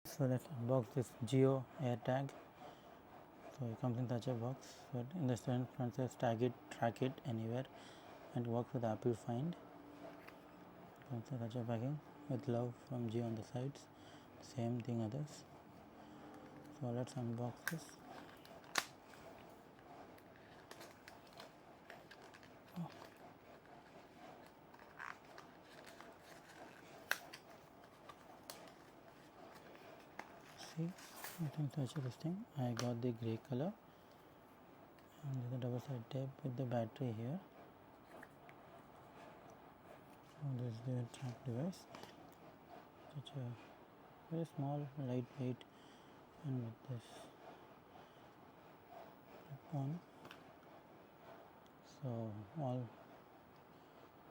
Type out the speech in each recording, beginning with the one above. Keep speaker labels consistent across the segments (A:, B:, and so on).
A: So let's unbox this Jio AirTag. So it comes in such a box, but in the front says tag it, track it anywhere, and works with Apple Find. It comes in such a packing with love from Jio on the sides. Same thing others. So let's unbox this. See, I can touch this thing. I got the grey color, and there's a double side tape with the battery here. So this is the track device. Such a very small, lightweight, and with this clip on. So all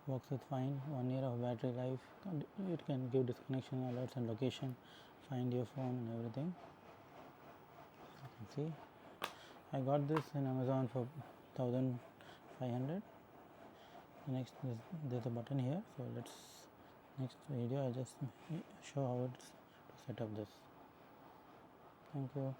A: works with fine. 1 year of battery life. It can give disconnection alerts and location, find your phone and everything. You can see I got this in Amazon for 1500. Next there's a button here, so let's next video I just show how it's to set up this. Thank you.